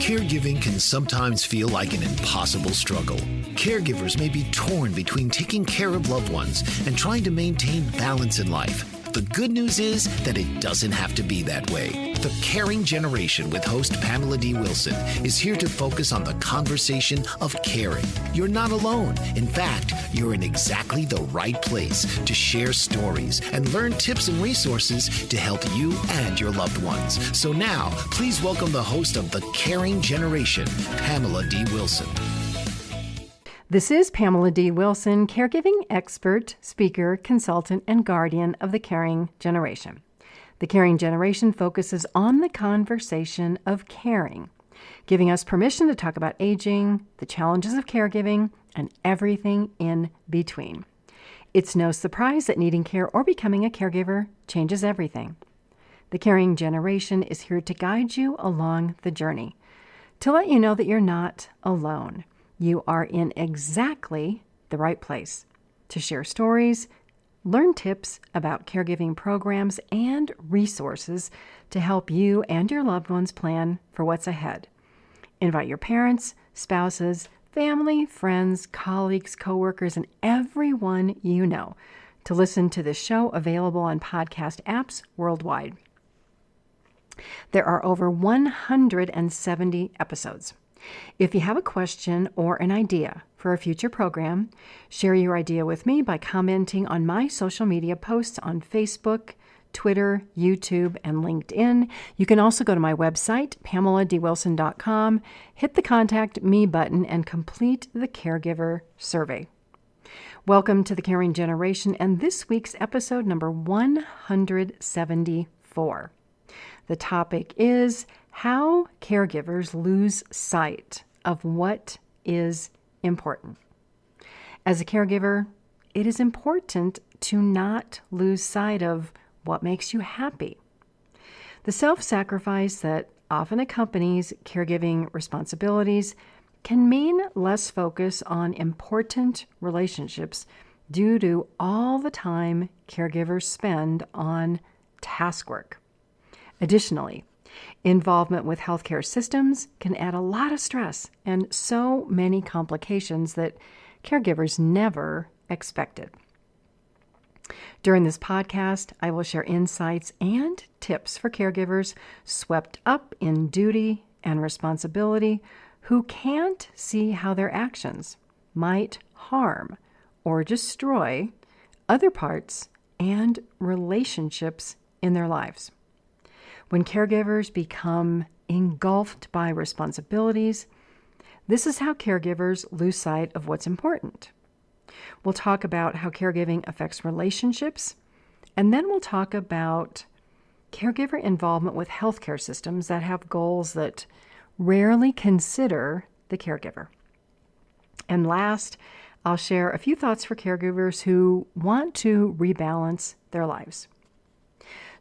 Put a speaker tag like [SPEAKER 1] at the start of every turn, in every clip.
[SPEAKER 1] Caregiving can sometimes feel like an impossible struggle. Caregivers may be torn between taking care of loved ones and trying to maintain balance in life. The good news is that it doesn't have to be that way. The Caring Generation with host Pamela D Wilson is here to focus on the conversation of caring. You're not alone. In fact, you're in exactly the right place to share stories and learn tips and resources to help you and your loved ones. So now, please welcome the host of The Caring Generation, Pamela D Wilson.
[SPEAKER 2] This is Pamela D. Wilson, caregiving expert, speaker, consultant, and guardian of the Caring Generation. The Caring Generation focuses on the conversation of caring, giving us permission to talk about aging, the challenges of caregiving, and everything in between. It's no surprise that needing care or becoming a caregiver changes everything. The Caring Generation is here to guide you along the journey, to let you know that you're not alone. You are in exactly the right place to share stories, learn tips about caregiving programs, and resources to help you and your loved ones plan for what's ahead. Invite your parents, spouses, family, friends, colleagues, coworkers, and everyone you know to listen to this show, available on podcast apps worldwide. There are over 170 episodes. If you have a question or an idea for a future program, share your idea with me by commenting on my social media posts on Facebook, Twitter, YouTube, and LinkedIn. You can also go to my website, PamelaDWilson.com, hit the Contact Me button, and complete the Caregiver Survey. Welcome to the Caring Generation, and this week's episode number 174. The topic is how caregivers lose sight of what is important. As a caregiver, it is important to not lose sight of what makes you happy. The self-sacrifice that often accompanies caregiving responsibilities can mean less focus on important relationships due to all the time caregivers spend on task work. Additionally, involvement with healthcare systems can add a lot of stress and so many complications that caregivers never expected. During this podcast, I will share insights and tips for caregivers swept up in duty and responsibility who can't see how their actions might harm or destroy other parts and relationships in their lives. When caregivers become engulfed by responsibilities, this is how caregivers lose sight of what's important. We'll talk about how caregiving affects relationships, and then we'll talk about caregiver involvement with healthcare systems that have goals that rarely consider the caregiver. And last, I'll share a few thoughts for caregivers who want to rebalance their lives.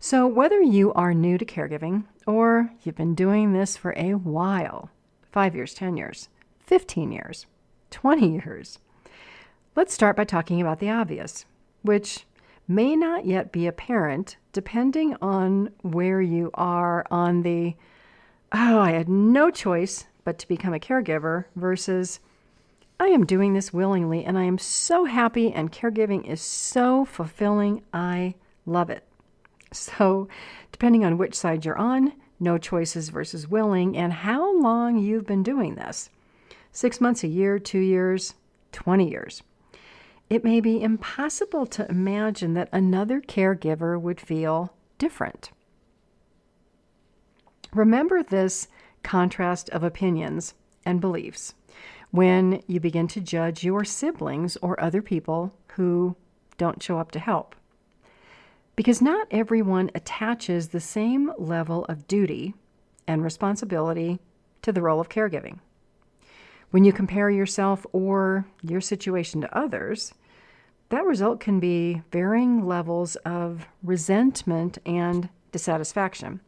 [SPEAKER 2] So whether you are new to caregiving or you've been doing this for a while, 5 years, 10 years, 15 years, 20 years, let's start by talking about the obvious, which may not yet be apparent depending on where you are on the, I had no choice but to become a caregiver versus I am doing this willingly and I am so happy and caregiving is so fulfilling. I love it. So depending on which side you're on, no choices versus willing, and how long you've been doing this, 6 months, a year, 2 years, 20 years, it may be impossible to imagine that another caregiver would feel different. Remember this contrast of opinions and beliefs when you begin to judge your siblings or other people who don't show up to help. Because not everyone attaches the same level of duty and responsibility to the role of caregiving. When you compare yourself or your situation to others, that result can be varying levels of resentment and dissatisfaction.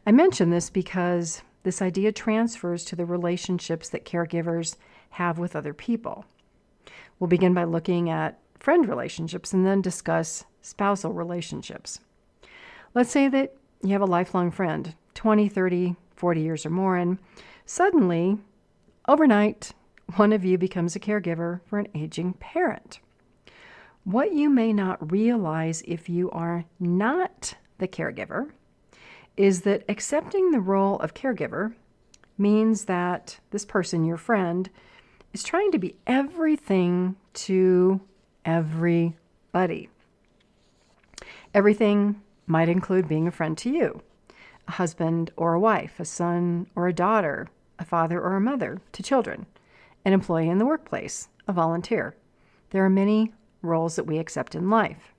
[SPEAKER 2] I mention this because this idea transfers to the relationships that caregivers have with other people. We'll begin by looking at friend relationships and then discuss spousal relationships. Let's say that you have a lifelong friend, 20, 30, 40 years or more, and Suddenly, overnight, one of you becomes a caregiver for an aging parent. What you may not realize if you are not the caregiver is that accepting the role of caregiver means that this person, your friend, is trying to be everything to everybody. Everything might include being a friend to you, a husband or a wife, a son or a daughter, a father or a mother to children, an employee in the workplace, a volunteer. There are many roles that we accept in life.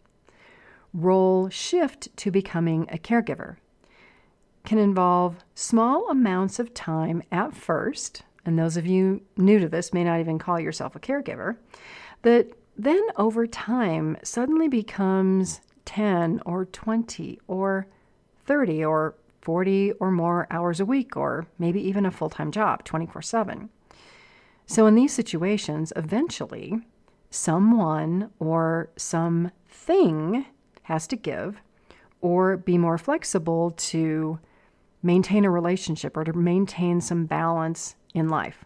[SPEAKER 2] Role shift to becoming a caregiver can involve small amounts of time at first, and those of you new to this may not even call yourself a caregiver, that then over time suddenly becomes 10 or 20 or 30 or 40 or more hours a week, or maybe even a full-time job, 24/7. So in these situations, eventually, someone or something has to give or be more flexible to maintain a relationship or to maintain some balance in life.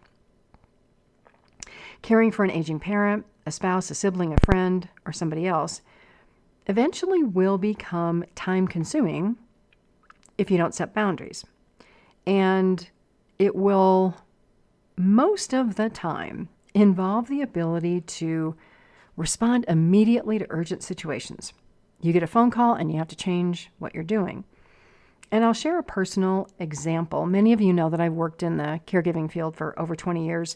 [SPEAKER 2] Caring for an aging parent, a spouse, a sibling, a friend, or somebody else eventually will become time-consuming if you don't set boundaries. And it will, most of the time, involve the ability to respond immediately to urgent situations. You get a phone call and you have to change what you're doing. And I'll share a personal example. Many of you know that I've worked in the caregiving field for over 20 years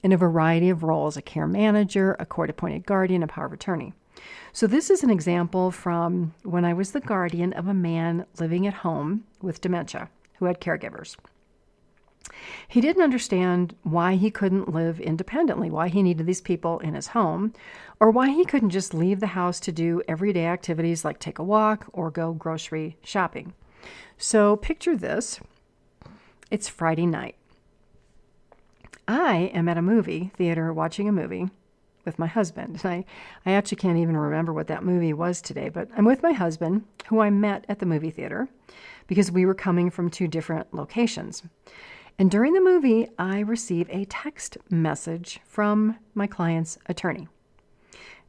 [SPEAKER 2] in a variety of roles: a care manager, a court-appointed guardian, a power of attorney. So this is an example from when I was the guardian of a man living at home with dementia who had caregivers. He didn't understand why he couldn't live independently, why he needed these people in his home, or why he couldn't just leave the house to do everyday activities like take a walk or go grocery shopping. So picture this. It's Friday night. I am at a movie theater watching a movie with my husband. I actually can't even remember what that movie was today, but I'm with my husband, who I met at the movie theater because we were coming from two different locations. And during the movie, I received a text message from my client's attorney.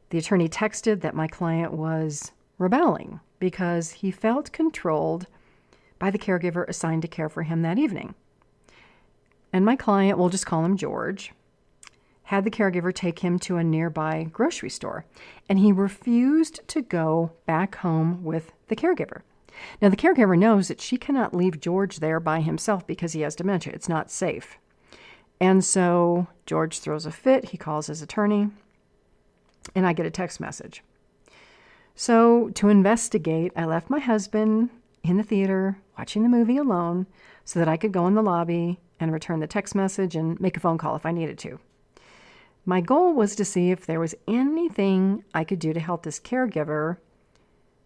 [SPEAKER 2] The attorney texted that my client was rebelling because he felt controlled by the caregiver assigned to care for him that evening. And my client, we'll just call him George, had the caregiver take him to a nearby grocery store, and he refused to go back home with the caregiver. Now, the caregiver knows that she cannot leave George there by himself because he has dementia. It's not safe. And so George throws a fit. He calls his attorney, and I get a text message. So to investigate, I left my husband in the theater watching the movie alone so that I could go in the lobby and return the text message and make a phone call if I needed to. My goal was to see if there was anything I could do to help this caregiver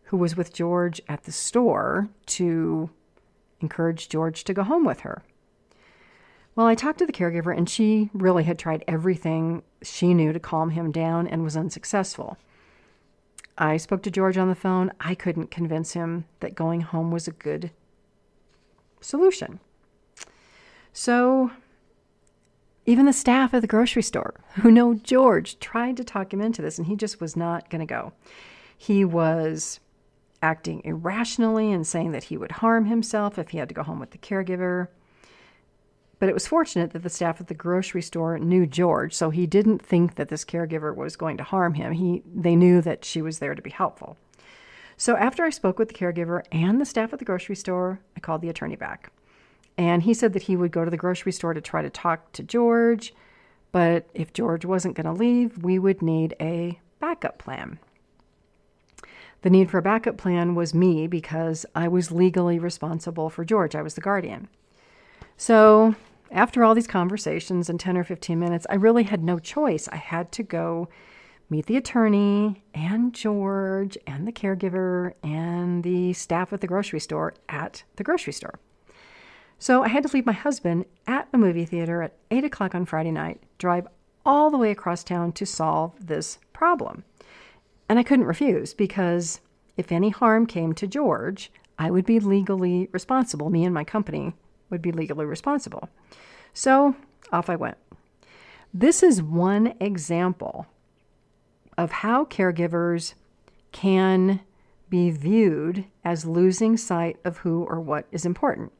[SPEAKER 2] who was with George at the store to encourage George to go home with her. Well, I talked to the caregiver, and she really had tried everything she knew to calm him down and was unsuccessful. I spoke to George on the phone. I couldn't convince him that going home was a good solution. So even the staff at the grocery store, who know George, tried to talk him into this, and he just was not going to go. He was acting irrationally and saying that he would harm himself if he had to go home with the caregiver. But it was fortunate that the staff at the grocery store knew George, so he didn't think that this caregiver was going to harm him. They knew that she was there to be helpful. So after I spoke with the caregiver and the staff at the grocery store, I called the attorney back. And he said that he would go to the grocery store to try to talk to George, but if George wasn't going to leave, we would need a backup plan. The need for a backup plan was me because I was legally responsible for George. I was the guardian. So after all these conversations in 10 or 15 minutes, I really had no choice. I had to go meet the attorney and George and the caregiver and the staff at the grocery store at the grocery store. So I had to leave my husband at the movie theater at 8 o'clock on Friday night, drive all the way across town to solve this problem. And I couldn't refuse because if any harm came to George, I would be legally responsible. Me and my company would be legally responsible. So off I went. This is one example of how caregivers can be viewed as losing sight of who or what is important.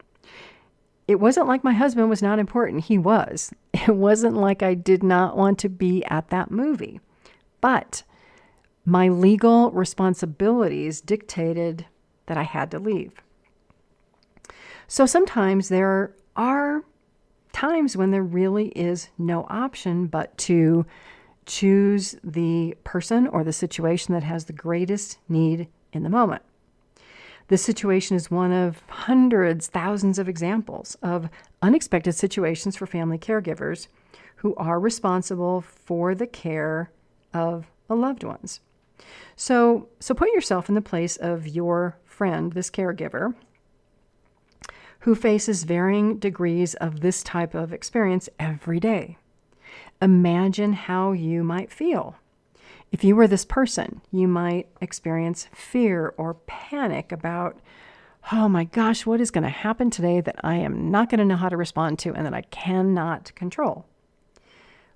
[SPEAKER 2] It wasn't like my husband was not important. He was. It wasn't like I did not want to be at that movie. But my legal responsibilities dictated that I had to leave. So sometimes there are times when there really is no option but to choose the person or the situation that has the greatest need in the moment. This situation is one of hundreds, thousands of examples of unexpected situations for family caregivers who are responsible for the care of the loved ones. So put yourself in the place of your friend, this caregiver, who faces varying degrees of this type of experience every day. Imagine how you might feel. If you were this person, you might experience fear or panic about, oh my gosh, what is going to happen today that I am not going to know how to respond to and that I cannot control?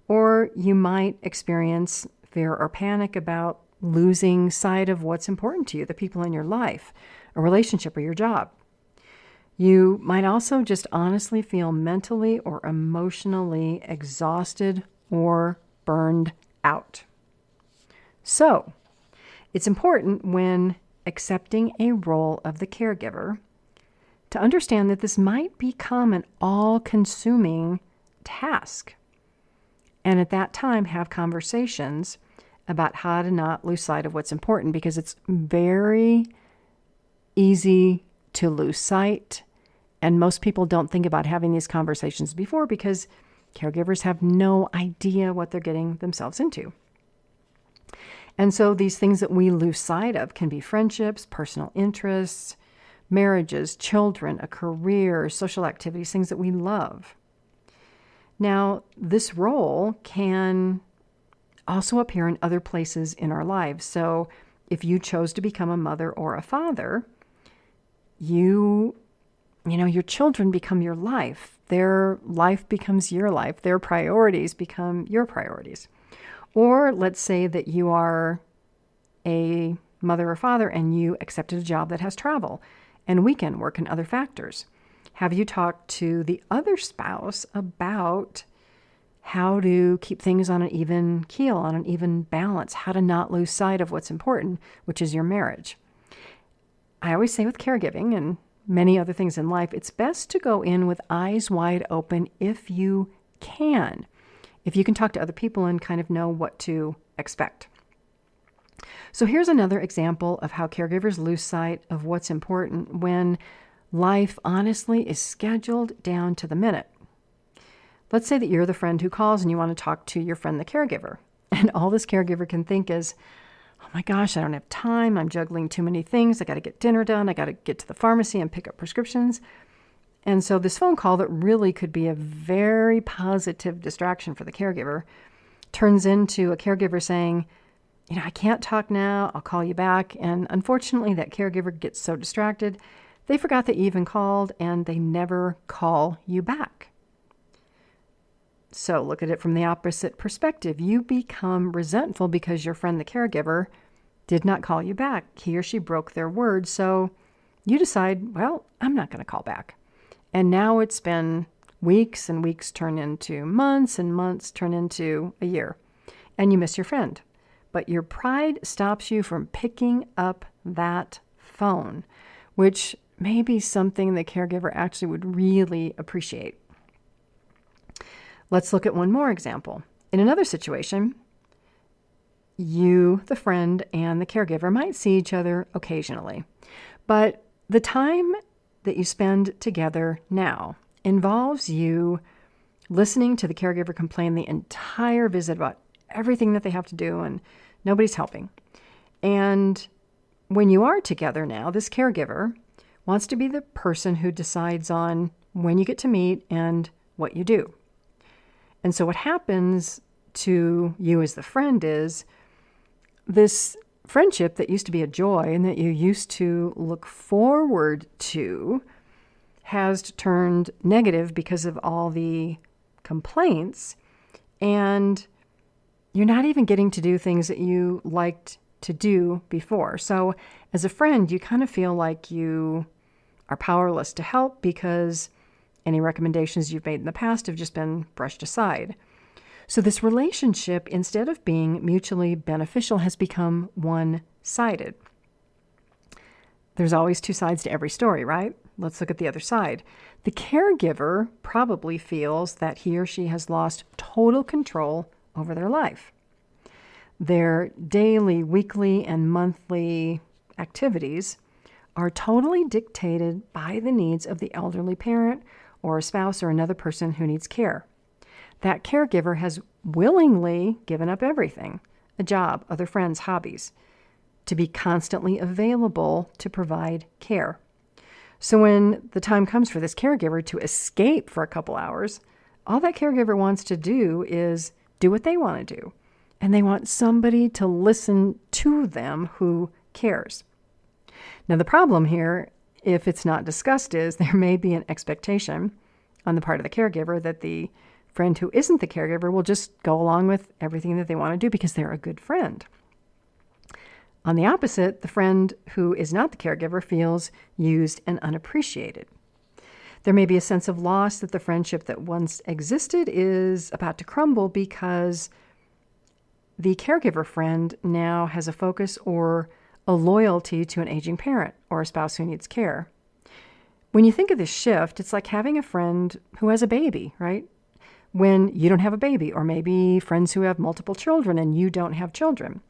[SPEAKER 2] Or you might experience fear or panic about losing sight of what's important to you, the people in your life, a relationship, or your job. You might also just honestly feel mentally or emotionally exhausted or burned out. So, it's important when accepting a role of the caregiver to understand that this might become an all-consuming task. And at that time, have conversations about how to not lose sight of what's important, because it's very easy to lose sight. And most people don't think about having these conversations before because caregivers have no idea what they're getting themselves into. And so these things that we lose sight of can be friendships, personal interests, marriages, children, a career, social activities, things that we love. Now, this role can also appear in other places in our lives. So if you chose to become a mother or a father, your children become your life. Their life becomes your life. Their priorities become your priorities. Or let's say that you are a mother or father and you accepted a job that has travel and weekend work and other factors. Have you talked to the other spouse about how to keep things on an even keel, on an even balance, how to not lose sight of what's important, which is your marriage? I always say with caregiving and many other things in life, it's best to go in with eyes wide open if you can. If you can talk to other people and kind of know what to expect. So here's another example of how caregivers lose sight of what's important when life honestly is scheduled down to the minute. Let's say that you're the friend who calls and you want to talk to your friend, the caregiver. And all this caregiver can think is, oh my gosh, I don't have time. I'm juggling too many things. I got to get dinner done. I got to get to the pharmacy and pick up prescriptions. And so this phone call that really could be a very positive distraction for the caregiver turns into a caregiver saying, I can't talk now. I'll call you back. And unfortunately, that caregiver gets so distracted, they forgot that you even called and they never call you back. So look at it from the opposite perspective. You become resentful because your friend, the caregiver, did not call you back. He or she broke their word. So you decide, well, I'm not going to call back. And now it's been weeks and weeks turn into months and months turn into a year. And you miss your friend. But your pride stops you from picking up that phone, which may be something the caregiver actually would really appreciate. Let's look at one more example. In another situation, you, the friend, and the caregiver might see each other occasionally. But the time that you spend together now involves you listening to the caregiver complain the entire visit about everything that they have to do and nobody's helping. And when you are together now, this caregiver wants to be the person who decides on when you get to meet and what you do. And so what happens to you as the friend is this friendship that used to be a joy and that you used to look forward to has turned negative because of all the complaints, and you're not even getting to do things that you liked to do before. So as a friend, you kind of feel like you are powerless to help because any recommendations you've made in the past have just been brushed aside. So this relationship, instead of being mutually beneficial, has become one-sided. There's always two sides to every story, right? Let's look at the other side. The caregiver probably feels that he or she has lost total control over their life. Their daily, weekly, and monthly activities are totally dictated by the needs of the elderly parent or a spouse or another person who needs care. That caregiver has willingly given up everything, a job, other friends, hobbies, to be constantly available to provide care. So when the time comes for this caregiver to escape for a couple hours, all that caregiver wants to do is do what they want to do. And they want somebody to listen to them who cares. Now, the problem here, if it's not discussed, is there may be an expectation on the part of the caregiver that the friend who isn't the caregiver will just go along with everything that they want to do because they're a good friend. On the opposite, the friend who is not the caregiver feels used and unappreciated. There may be a sense of loss that the friendship that once existed is about to crumble because the caregiver friend now has a focus or a loyalty to an aging parent or a spouse who needs care. When you think of this shift, it's like having a friend who has a baby, right? When you don't have a baby, or maybe friends who have multiple children and you don't have children.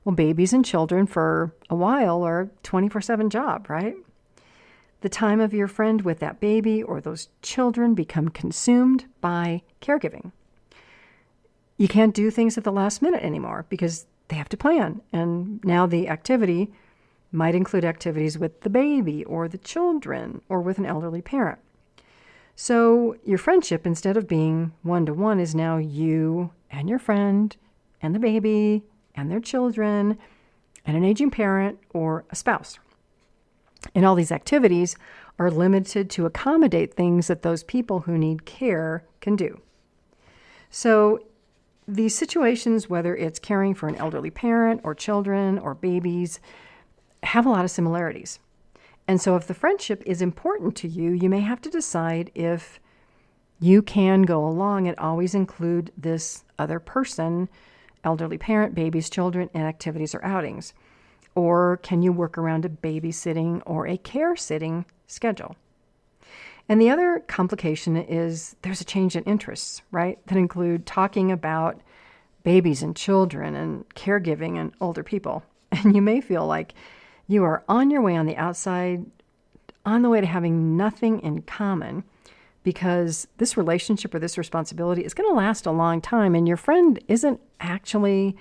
[SPEAKER 2] Well, babies and children for a while are a 24/7 job, right? The time of your friend with that baby or those children become consumed by caregiving. You can't do things at the last minute anymore because they have to plan. And now the activity might include activities with the baby or the children or with an elderly parent. So your friendship, instead of being one-to-one, is now you and your friend and the baby and their children and an aging parent or a spouse. And all these activities are limited to accommodate things that those people who need care can do. So these situations, whether it's caring for an elderly parent or children or babies, have a lot of similarities. And so if the friendship is important to you, you may have to decide if you can go along and always include this other person, elderly parent, babies, children, in activities or outings. Or can you work around a babysitting or a care sitting schedule? And the other complication is there's a change in interests, right? That include talking about babies and children and caregiving and older people. And you may feel like you are on your way on the outside, on the way to having nothing in common, because this relationship or this responsibility is going to last a long time, and your friend isn't actually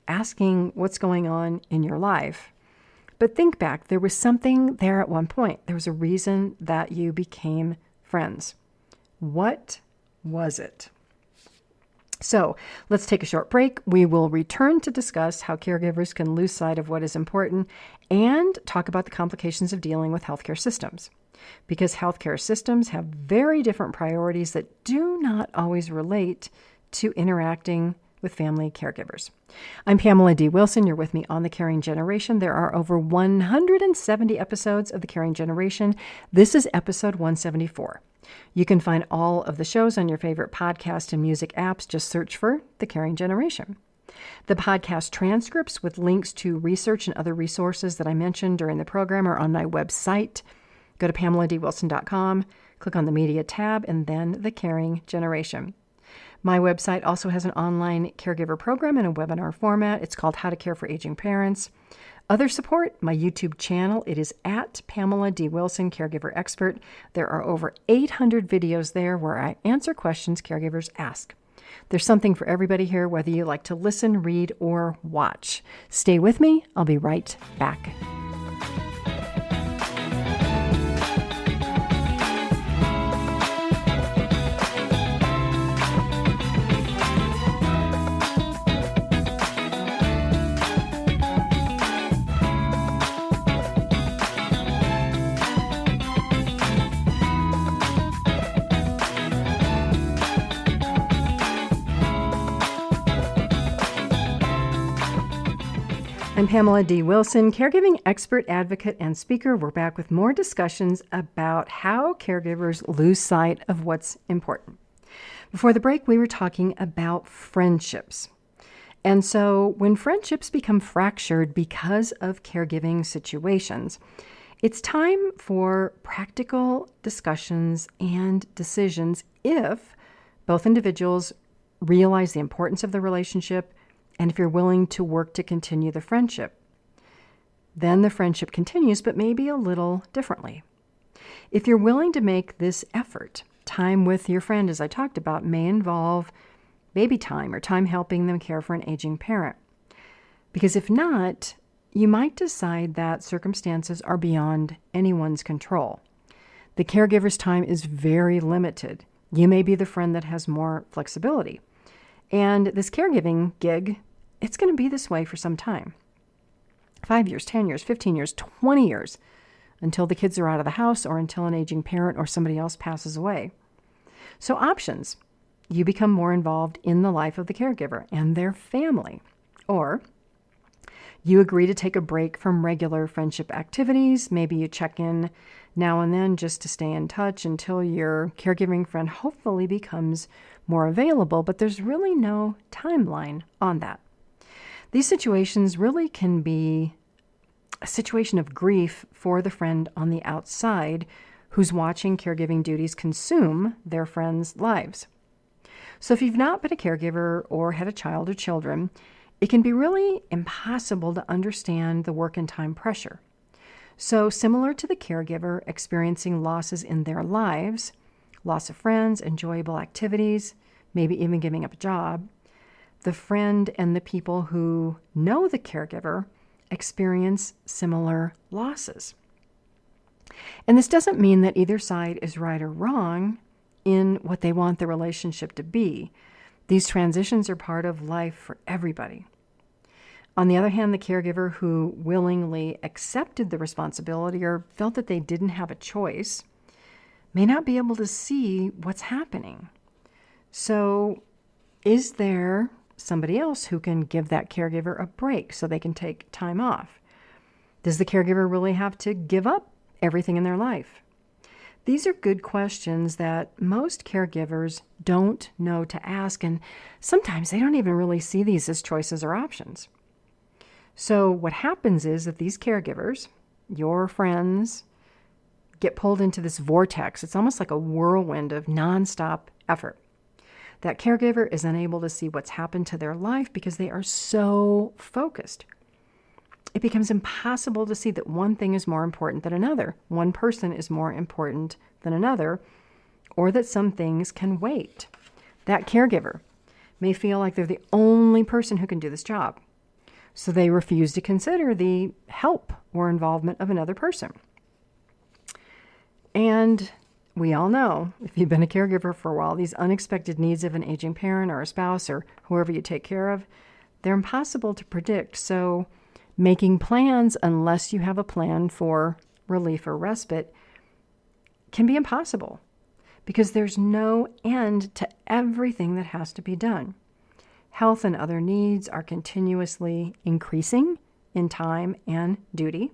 [SPEAKER 2] asking what's going on in your life. But think back, there was something there at one point. There was a reason that you became friends. What was it? So let's take a short break. We will return to discuss how caregivers can lose sight of what is important and talk about the complications of dealing with healthcare systems. Because healthcare systems have very different priorities that do not always relate to interacting with family caregivers. I'm Pamela D Wilson. You're with me on The Caring Generation. There are over 170 episodes of The Caring Generation. This is episode 174. You can find all of the shows on your favorite podcast and music apps. Just search for The Caring Generation. The podcast transcripts with links to research and other resources that I mentioned during the program are on my website. Go to PamelaDWilson.com, click on the Media tab, and then The Caring Generation. My website also has an online caregiver program in a webinar format. It's called How to Care for Aging Parents. Other support, my YouTube channel. It is at Pamela D Wilson, Caregiver Expert. There are over 800 videos there where I answer questions caregivers ask. There's something for everybody here, whether you like to listen, read, or watch. Stay with me. I'll be right back. I'm Pamela D Wilson, caregiving expert, advocate, and speaker. We're back with more discussions about how caregivers lose sight of what's important. Before the break, we were talking about friendships. And so when friendships become fractured because of caregiving situations, it's time for practical discussions and decisions if both individuals realize the importance of the relationship and if you're willing to work to continue the friendship. Then the friendship continues, but maybe a little differently. If you're willing to make this effort, time with your friend, as I talked about, may involve baby time or time helping them care for an aging parent. Because if not, you might decide that circumstances are beyond anyone's control. The caregiver's time is very limited. You may be the friend that has more flexibility. And this caregiving gig, it's going to be this way for some time. 5 years, 10 years, 15 years, 20 years, until the kids are out of the house or until an aging parent or somebody else passes away. So options. You become more involved in the life of the caregiver and their family. Or you agree to take a break from regular friendship activities. Maybe you check in now and then just to stay in touch until your caregiving friend hopefully becomes more available, but there's really no timeline on that. These situations really can be a situation of grief for the friend on the outside who's watching caregiving duties consume their friends' lives. So if you've not been a caregiver or had a child or children, it can be really impossible to understand the work and time pressure. So similar to the caregiver experiencing losses in their lives, loss of friends, enjoyable activities, maybe even giving up a job, the friend and the people who know the caregiver experience similar losses. And this doesn't mean that either side is right or wrong in what they want the relationship to be. These transitions are part of life for everybody. On the other hand, the caregiver who willingly accepted the responsibility or felt that they didn't have a choice may not be able to see what's happening. So, is there somebody else who can give that caregiver a break so they can take time off? Does the caregiver really have to give up everything in their life? These are good questions that most caregivers don't know to ask, and sometimes they don't even really see these as choices or options. So what happens is that these caregivers, your friends, get pulled into this vortex. It's almost like a whirlwind of nonstop effort. That caregiver is unable to see what's happened to their life because they are so focused. It becomes impossible to see that one thing is more important than another, one person is more important than another, or that some things can wait. That caregiver may feel like they're the only person who can do this job, so they refuse to consider the help or involvement of another person. And we all know, if you've been a caregiver for a while, these unexpected needs of an aging parent or a spouse or whoever you take care of, they're impossible to predict. So making plans, unless you have a plan for relief or respite, can be impossible because there's no end to everything that has to be done. Health and other needs are continuously increasing in time and duty.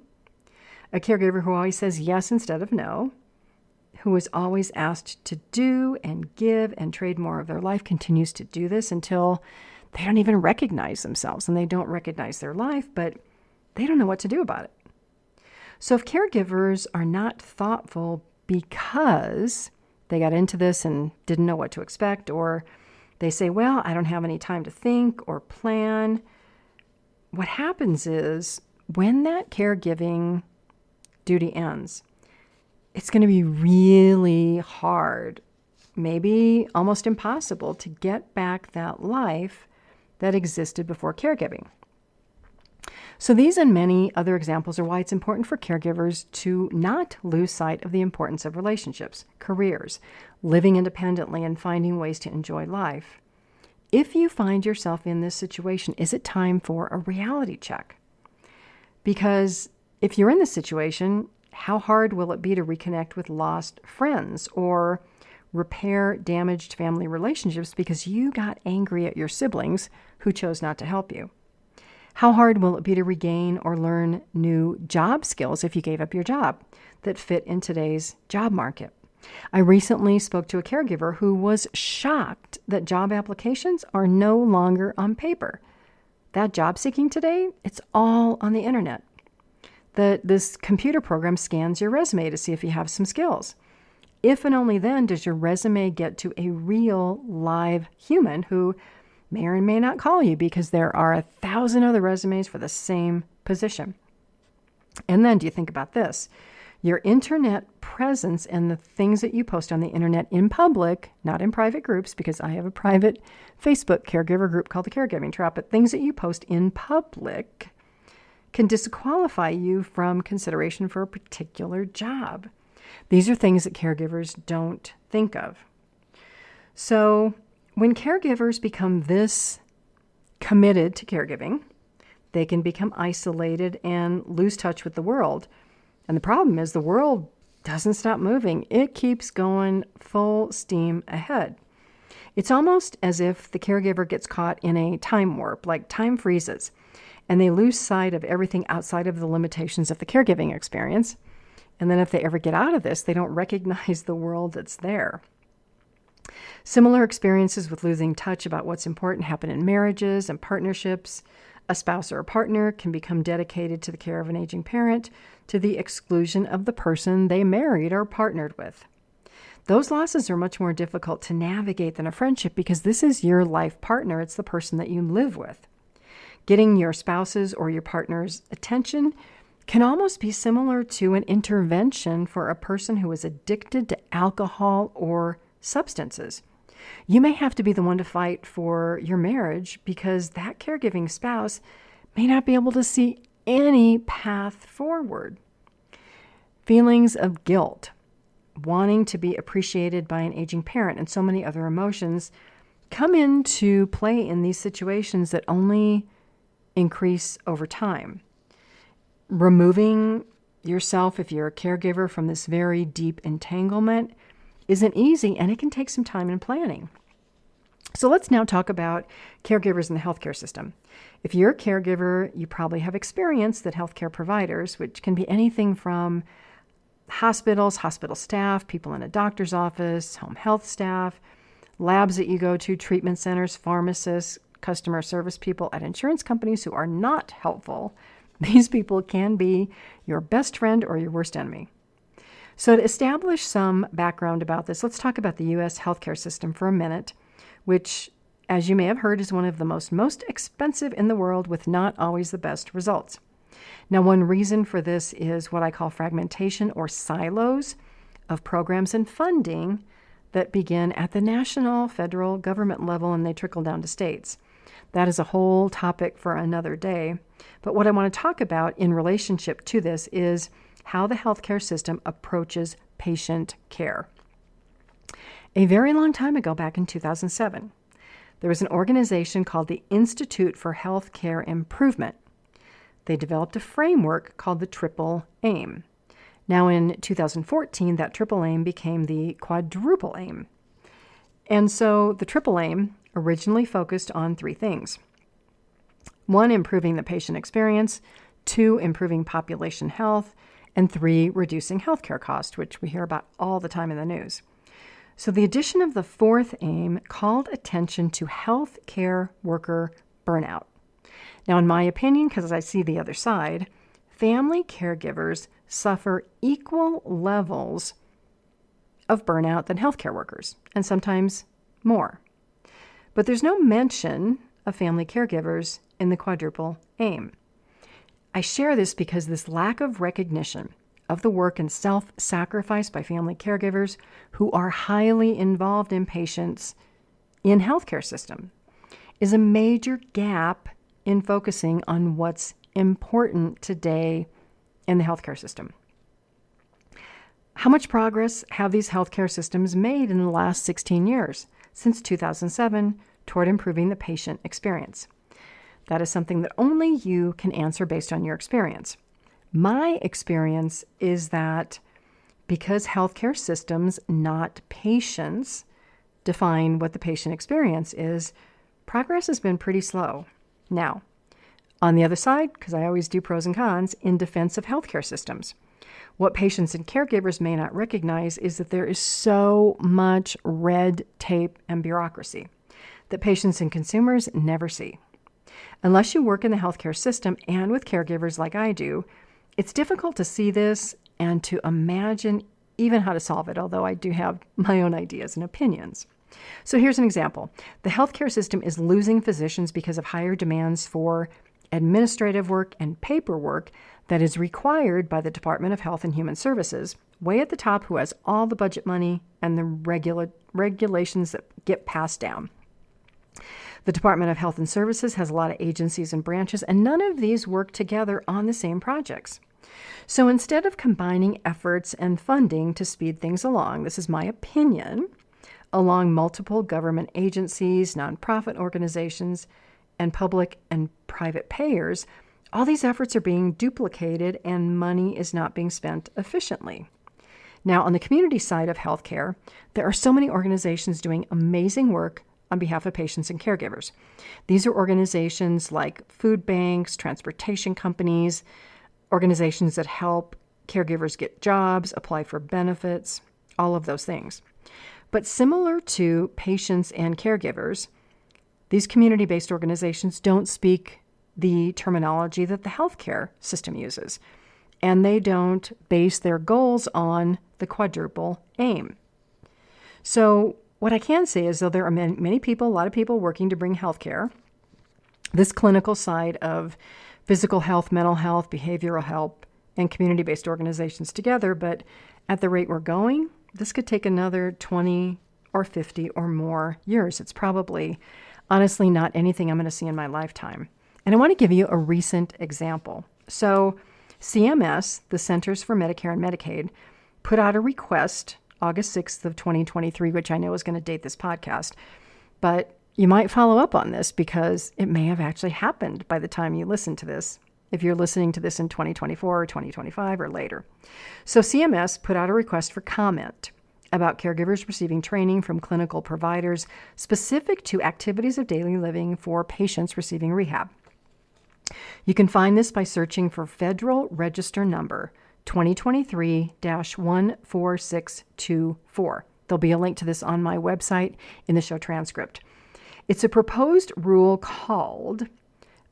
[SPEAKER 2] A caregiver who always says yes instead of no, who is always asked to do and give and trade more of their life, continues to do this until they don't even recognize themselves and they don't recognize their life, but they don't know what to do about it. So if caregivers are not thoughtful because they got into this and didn't know what to expect, or they say, well, I don't have any time to think or plan, what happens is when that caregiving duty ends, it's going to be really hard, maybe almost impossible, to get back that life that existed before caregiving. So these and many other examples are why it's important for caregivers to not lose sight of the importance of relationships, careers, living independently, and finding ways to enjoy life. If you find yourself in this situation, is it time for a reality check? Because if you're in this situation, how hard will it be to reconnect with lost friends or repair damaged family relationships because you got angry at your siblings who chose not to help you? How hard will it be to regain or learn new job skills if you gave up your job that fit in today's job market? I recently spoke to a caregiver who was shocked that job applications are no longer on paper. That job seeking today, it's all on the internet. This computer program scans your resume to see if you have some skills. If and only then does your resume get to a real live human who may or may not call you because there are 1,000 other resumes for the same position. And then do you think about this? Your internet presence and the things that you post on the internet in public, not in private groups, because I have a private Facebook caregiver group called the Caregiving Trap, but things that you post in public can disqualify you from consideration for a particular job. These are things that caregivers don't think of. So when caregivers become this committed to caregiving, they can become isolated and lose touch with the world. And the problem is the world doesn't stop moving. It keeps going full steam ahead. It's almost as if the caregiver gets caught in a time warp, like time freezes, and they lose sight of everything outside of the limitations of the caregiving experience. And then if they ever get out of this, they don't recognize the world that's there. Similar experiences with losing touch about what's important happen in marriages and partnerships. A spouse or a partner can become dedicated to the care of an aging parent to the exclusion of the person they married or partnered with. Those losses are much more difficult to navigate than a friendship because this is your life partner. It's the person that you live with. Getting your spouse's or your partner's attention can almost be similar to an intervention for a person who is addicted to alcohol or substances. You may have to be the one to fight for your marriage because that caregiving spouse may not be able to see any path forward. Feelings of guilt, wanting to be appreciated by an aging parent, and so many other emotions come into play in these situations that only increase over time. Removing yourself, if you're a caregiver, from this very deep entanglement isn't easy, and it can take some time and planning. So let's now talk about caregivers in the healthcare system. If you're a caregiver, you probably have experienced that healthcare providers, which can be anything from hospitals, hospital staff, people in a doctor's office, home health staff, labs that you go to, treatment centers, pharmacists, customer service people at insurance companies who are not helpful. These people can be your best friend or your worst enemy. So to establish some background about this, let's talk about the U.S. healthcare system for a minute, which, as you may have heard, is one of the most expensive in the world with not always the best results. Now, one reason for this is what I call fragmentation or silos of programs and funding that begin at the national, federal government level and they trickle down to states. That is a whole topic for another day. But what I want to talk about in relationship to this is how the healthcare system approaches patient care. A very long time ago, back in 2007, there was an organization called the Institute for Healthcare Improvement. They developed a framework called the Triple Aim. Now in 2014, that Triple Aim became the Quadruple Aim. And so the Triple Aim originally focused on three things. 1, improving the patient experience. 2, improving population health. And 3, reducing healthcare costs, which we hear about all the time in the news. So the addition of the fourth aim called attention to healthcare worker burnout. Now, in my opinion, because I see the other side, family caregivers suffer equal levels of burnout than healthcare workers, and sometimes more. But there's no mention of family caregivers in the quadruple aim. I share this because this lack of recognition of the work and self-sacrifice by family caregivers who are highly involved in patients in healthcare system is a major gap in focusing on what's important today in the healthcare system. How much progress have these healthcare systems made in the last 16 years, since 2007, toward improving the patient experience? That is something that only you can answer based on your experience. My experience is that because healthcare systems, not patients, define what the patient experience is, progress has been pretty slow. Now, On the other side, because I always do pros and cons, in defense of healthcare systems. What patients and caregivers may not recognize is that there is so much red tape and bureaucracy that patients and consumers never see. Unless you work in the healthcare system and with caregivers like I do, it's difficult to see this and to imagine even how to solve it, although I do have my own ideas and opinions. So here's an example. The healthcare system is losing physicians because of higher demands for administrative work and paperwork that is required by the Department of Health and Human Services, way at the top, who has all the budget money and the regulations that get passed down. The Department of Health and Services has a lot of agencies and branches, and none of these work together on the same projects. So instead of combining efforts and funding to speed things along, this is my opinion, along multiple government agencies, nonprofit organizations, and public and private payers, all these efforts are being duplicated and money is not being spent efficiently. Now, on the community side of healthcare, there are so many organizations doing amazing work on behalf of patients and caregivers. These are organizations like food banks, transportation companies, organizations that help caregivers get jobs, apply for benefits, all of those things. But similar to patients and caregivers, these community-based organizations don't speak the terminology that the healthcare system uses, and they don't base their goals on the quadruple aim. So what I can say is, though there are many people, a lot of people working to bring healthcare, this clinical side of physical health, mental health, behavioral health, and community-based organizations together, but at the rate we're going, this could take another 20 or 50 or more years. It's probably, honestly, not anything I'm going to see in my lifetime. And I want to give you a recent example. So CMS, the Centers for Medicare and Medicaid, put out a request August 6th of 2023, which I know is going to date this podcast. But you might follow up on this because it may have actually happened by the time you listen to this, if you're listening to this in 2024 or 2025 or later. So CMS put out a request for comment about caregivers receiving training from clinical providers specific to activities of daily living for patients receiving rehab. You can find this by searching for Federal Register Number 2023-14624. There'll be a link to this on my website in the show transcript. It's a proposed rule called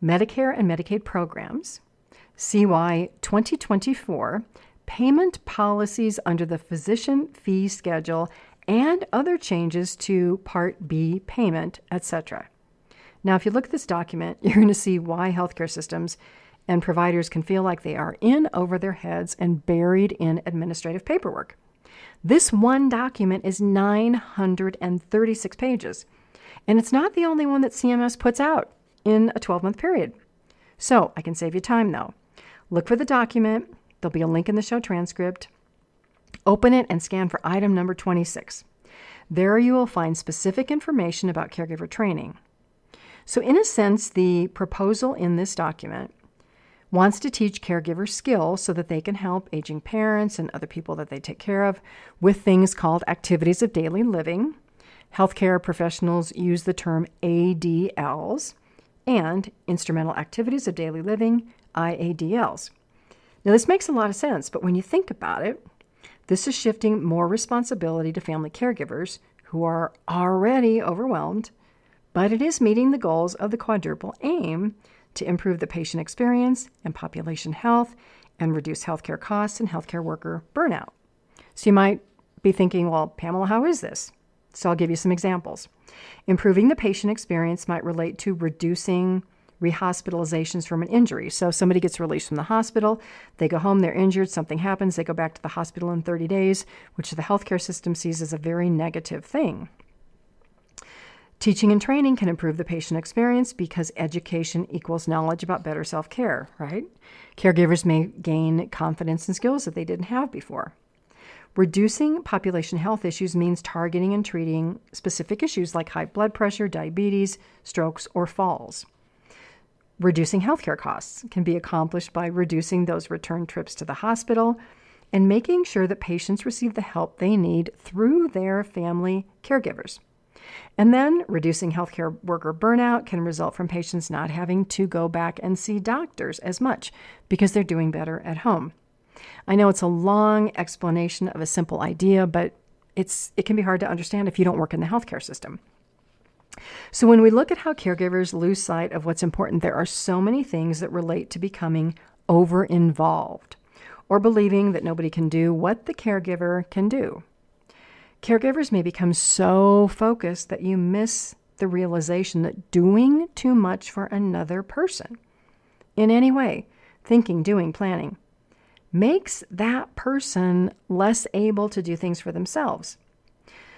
[SPEAKER 2] Medicare and Medicaid Programs, CY 2024, Payment Policies under the Physician Fee Schedule, and other changes to Part B payment, etc. Now, if you look at this document, you're going to see why healthcare systems and providers can feel like they are in over their heads and buried in administrative paperwork. This one document is 936 pages, and it's not the only one that CMS puts out in a 12-month period. So I can save you time, though. Look for the document. There'll be a link in the show transcript. Open it and scan for item number 26. There you will find specific information about caregiver training. So in a sense, the proposal in this document wants to teach caregivers skills so that they can help aging parents and other people that they take care of with things called activities of daily living. Healthcare professionals use the term ADLs, and instrumental activities of daily living, IADLs. Now, this makes a lot of sense, but when you think about it, this is shifting more responsibility to family caregivers who are already overwhelmed, but it is meeting the goals of the quadruple aim to improve the patient experience and population health and reduce healthcare costs and healthcare worker burnout. So you might be thinking, well, Pamela, how is this? So I'll give you some examples. Improving the patient experience might relate to reducing rehospitalizations from an injury. So somebody gets released from the hospital, they go home, they're injured, something happens, they go back to the hospital in 30 days, which the healthcare system sees as a very negative thing. Teaching and training can improve the patient experience because education equals knowledge about better self-care, right? Caregivers may gain confidence and skills that they didn't have before. Reducing population health issues means targeting and treating specific issues like high blood pressure, diabetes, strokes, or falls. Reducing healthcare costs can be accomplished by reducing those return trips to the hospital and making sure that patients receive the help they need through their family caregivers. And then reducing healthcare worker burnout can result from patients not having to go back and see doctors as much because they're doing better at home. I know it's a long explanation of a simple idea, but it can be hard to understand if you don't work in the healthcare system. So when we look at how caregivers lose sight of what's important, there are so many things that relate to becoming over-involved or believing that nobody can do what the caregiver can do. Caregivers may become so focused that you miss the realization that doing too much for another person in any way, thinking, doing, planning, makes that person less able to do things for themselves.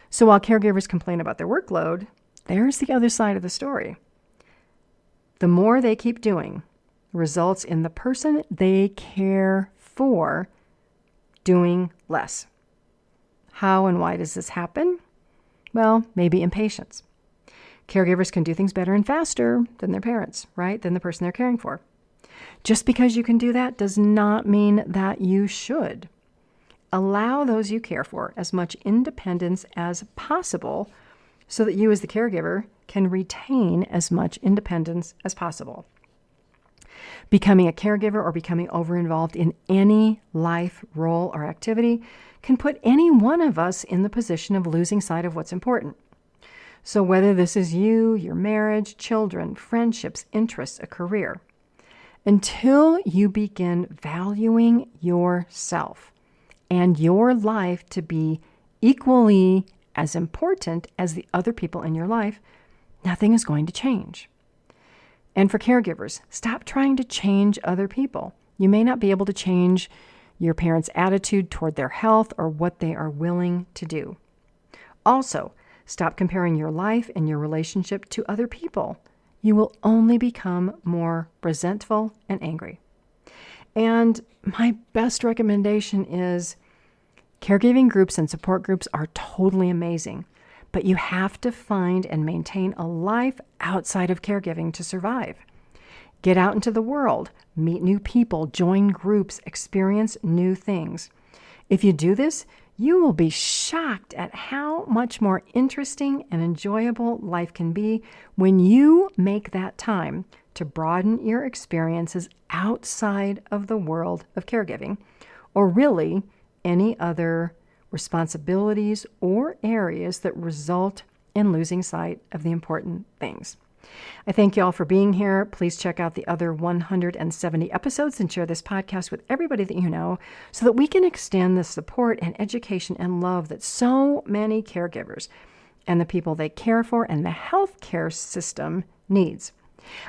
[SPEAKER 2] So while caregivers complain about their workload, there's the other side of the story. The more they keep doing results in the person they care for doing less. How and why does this happen? Well, maybe impatience. Caregivers can do things better and faster than their parents, right? Than the person they're caring for. Just because you can do that does not mean that you should. Allow those you care for as much independence as possible so that you as the caregiver can retain as much independence as possible. Becoming a caregiver or becoming over-involved in any life role or activity can put any one of us in the position of losing sight of what's important. So whether this is you, your marriage, children, friendships, interests, a career, until you begin valuing yourself and your life to be equally as important as the other people in your life, nothing is going to change. And for caregivers, stop trying to change other people. You may not be able to change your parents' attitude toward their health or what they are willing to do. Also, stop comparing your life and your relationship to other people. You will only become more resentful and angry. And my best recommendation is caregiving groups and support groups are totally amazing, but you have to find and maintain a life outside of caregiving to survive. Get out into the world, meet new people, join groups, experience new things. If you do this, you will be shocked at how much more interesting and enjoyable life can be when you make that time to broaden your experiences outside of the world of caregiving, or really any other responsibilities or areas that result in losing sight of the important things. I thank you all for being here. Please check out the other 170 episodes and share this podcast with everybody that you know so that we can extend the support and education and love that so many caregivers and the people they care for and the healthcare system needs.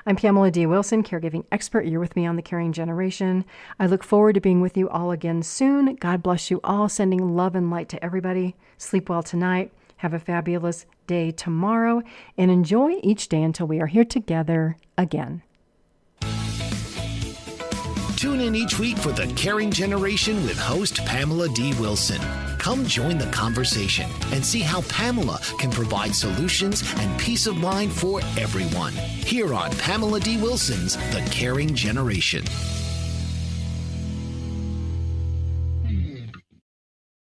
[SPEAKER 2] I'm Pamela D Wilson, caregiving expert. You're with me on The Caring Generation. I look forward to being with you all again soon. God bless you all, sending love and light to everybody. Sleep well tonight. Have a fabulous day tomorrow, and enjoy each day until we are here together again.
[SPEAKER 1] Tune in each week for The Caring Generation with host Pamela D Wilson. Come join the conversation and see how Pamela can provide solutions and peace of mind for everyone. Here on Pamela D Wilson's The Caring Generation.